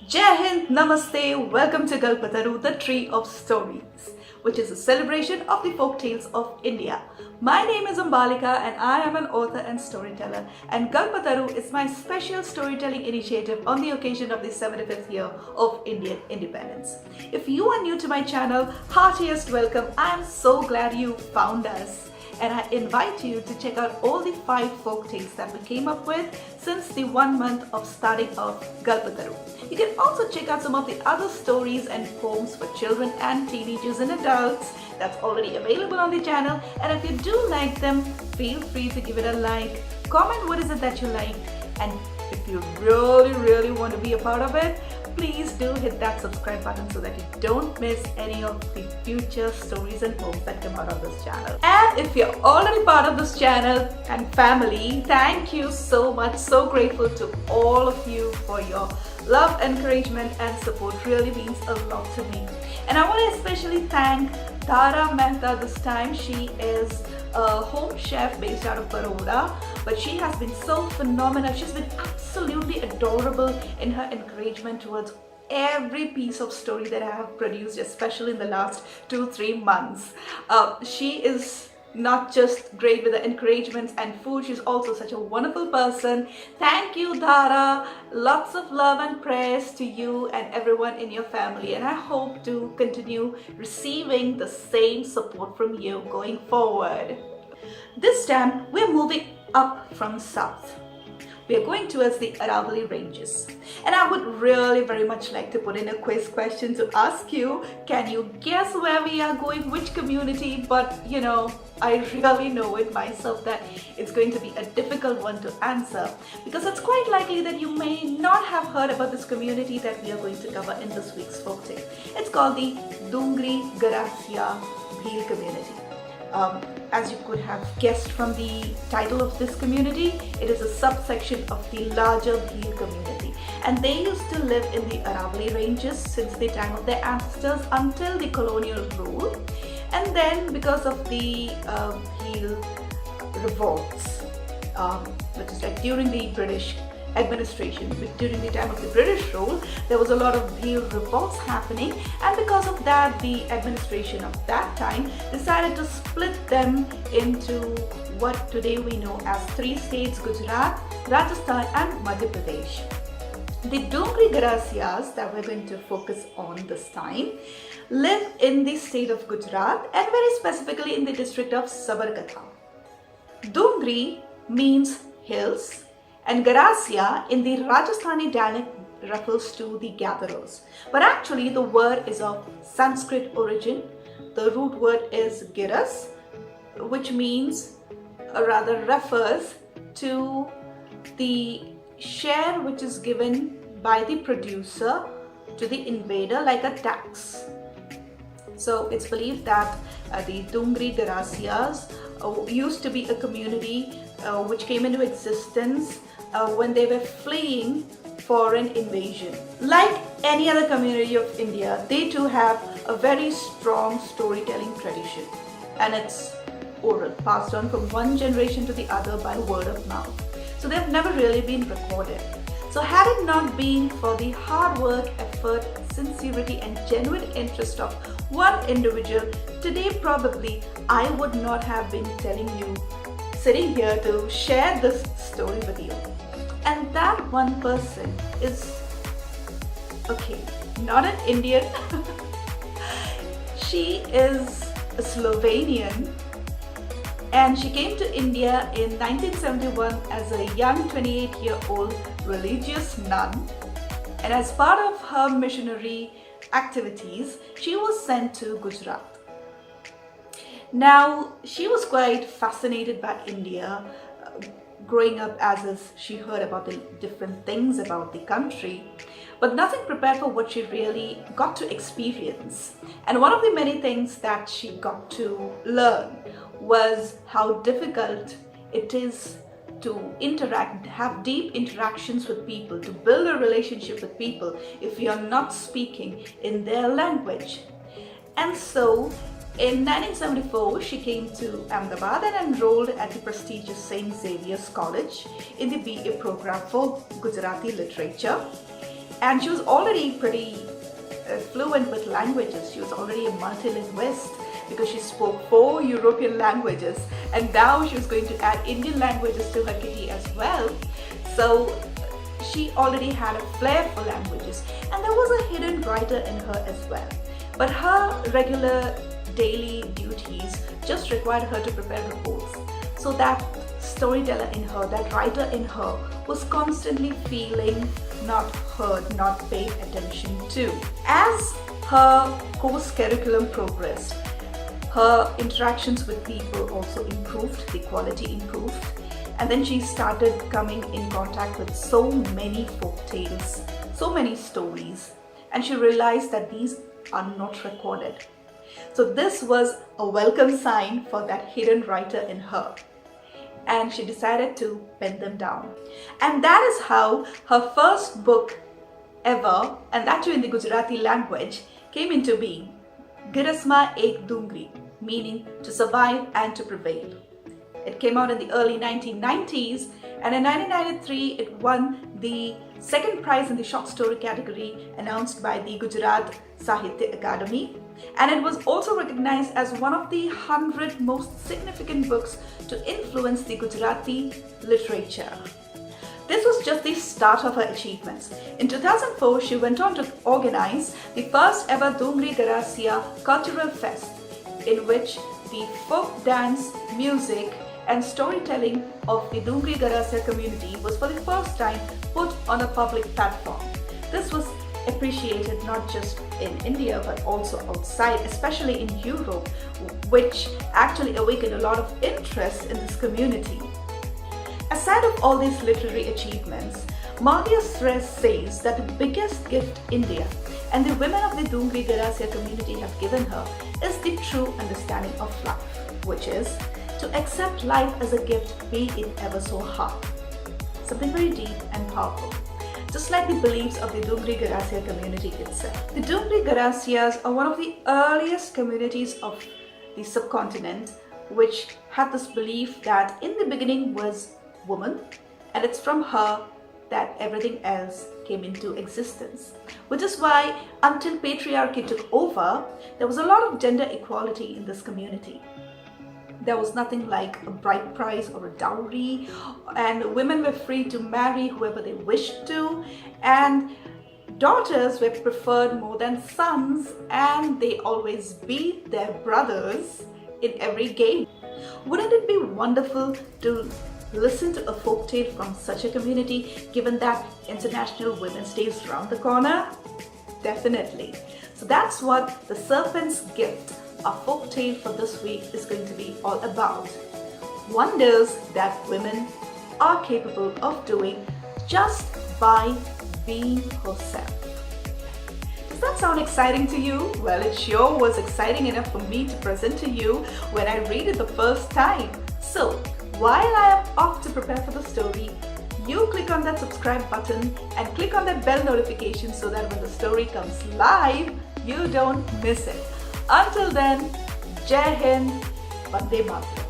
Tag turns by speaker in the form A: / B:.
A: Jai Hind, Namaste, welcome to Kalpataru, the Tree of Stories, which is a celebration of the folk tales of India. My name is Ambalika and I am an author and storyteller, and Kalpataru is my special storytelling initiative on the occasion of the 75th year of Indian independence. If you are new to my channel, heartiest welcome. I am so glad you found us. And I invite you to check out all the 5 folk tales that we came up with since the 1 month of starting off Kalpataru. You can also check out some of the other stories and poems for children and teenagers and adults that's already available on the channel. And if you do like them, feel free to give it a like, comment what is it that you like, and if you really want to be a part of it, please do hit that subscribe button so that you don't miss any of the future stories and poems that come out of this channel. And if you're already part of this channel and family, thank you so much. So grateful to all of you for your love, encouragement and support. Really means a lot to me. And I want to especially thank Tara Mehta this time. She is a home chef based out of Baroda, but she has been so phenomenal. She's been absolutely adorable in her encouragement towards every piece of story that I have produced, especially in the last 2-3 months. She is not just great with the encouragements and food, she's also such a wonderful person. Thank you, Dhara. Lots of love and prayers to you and everyone in your family, and I hope to continue receiving the same support from you going forward. This time we're moving up from south. We are going towards the Aravalli ranges, and I would really very much like to put in a quiz question to ask you. Can you guess where we are going, which community? But you know, I really know it myself that it's going to be a difficult one to answer, because it's quite likely that you may not have heard about this community that we are going to cover in this week's folktale. It's called the Dungri Garasia Bhil community. As you could have guessed from the title of this community, it is a subsection of the larger Bhil community, and they used to live in the Aravalli ranges since the time of their ancestors until the colonial rule. And then because of the Bhil revolts, which is like during the British administration, during the time of the British rule, there was a lot of Bhil revolts happening, and because of that, the administration of that time decided to split them into what today we know as 3 states: Gujarat, Rajasthan and Madhya Pradesh. The Dungri Garasias that we're going to focus on this time live in the state of Gujarat, and very specifically in the district of Sabarkantha. Dungri means hills, and Garasia in the Rajasthani dialect refers to the gatherers. But actually the word is of Sanskrit origin. The root word is giras, which means, or rather refers to the share which is given by the producer to the invader, like a tax. So it's believed that the Dungri Garasias used to be a community which came into existence when they were fleeing foreign invasion. Like any other community of India, they too have a very strong storytelling tradition, and it's oral, passed on from one generation to the other by word of mouth. So they've never really been recorded. So had it not been for the hard work, effort, sincerity and genuine interest of one individual, today probably I would not have been telling you, sitting here to share this story with you. And that one person is, okay, not an Indian. She is a Slovenian, and she came to India in 1971 as a young 28-year-old religious nun. And as part of her missionary activities, she was sent to Gujarat. Now, she was quite fascinated by India, growing up as she heard about the different things about the country, but nothing prepared for what she really got to experience. And one of the many things that she got to learn was how difficult it is to interact, have deep interactions with people, to build a relationship with people if you're not speaking in their language. And so in 1974, she came to Ahmedabad and enrolled at the prestigious St. Xavier's College in the BA program for Gujarati literature. And she was already pretty fluent with languages. She was already a multilingualist because she spoke 4 European languages, and now she was going to add Indian languages to her kitty as well. So she already had a flair for languages, and there was a hidden writer in her as well. But her regular daily duties just required her to prepare reports. So that storyteller in her, that writer in her, was constantly feeling not heard, not paid attention to. As her course curriculum progressed, her interactions with people also improved, the quality improved, and then she started coming in contact with so many folk tales, so many stories, and she realized that these are not recorded. So this was a welcome sign for that hidden writer in her, and she decided to pen them down. And that is how her first book ever, and that too in the Gujarati language, came into being. Girasma Ek Dungri, meaning to survive and to prevail. It came out in the early 1990s, and in 1993 it won the second prize in the short story category announced by the Gujarat Sahitya Academy, and it was also recognized as one of the 100 most significant books to influence the Gujarati literature. This was just the start of her achievements. In 2004, she went on to organize the first ever Dungri Garasiya Cultural Fest, in which the folk dance, music and storytelling of the Dungri Garasiya community was for the first time put on a public platform. This was appreciated not just in India but also outside, especially in Europe, which actually awakened a lot of interest in this community. Aside of all these literary achievements, Malia Sres says that the biggest gift India and the women of the Dungri Garasiya community have given her is the true understanding of life, which is to accept life as a gift, be it ever so hard. Something very deep and powerful, just like the beliefs of the Dungri Garasiya community itself. The Dungri Garasiyas are one of the earliest communities of the subcontinent which had this belief that in the beginning was woman, and it's from her that everything else came into existence. Which is why until patriarchy took over, there was a lot of gender equality in this community. There was nothing like a bride price or a dowry, and women were free to marry whoever they wished to, and daughters were preferred more than sons, and they always beat their brothers in every game. Wouldn't it be wonderful to listen to a folktale from such a community, given that International Women's Day is around the corner? Definitely. So that's what The Serpent's Gift, our folktale for this week, is going to be all about. Wonders that women are capable of doing just by being herself. Does that sound exciting to you? Well, it sure was exciting enough for me to present to you when I read it the first time. So, while I am off to prepare for the story, you click on that subscribe button and click on that bell notification so that when the story comes live, you don't miss it. Until then, Jai Hind, Vande Mataram.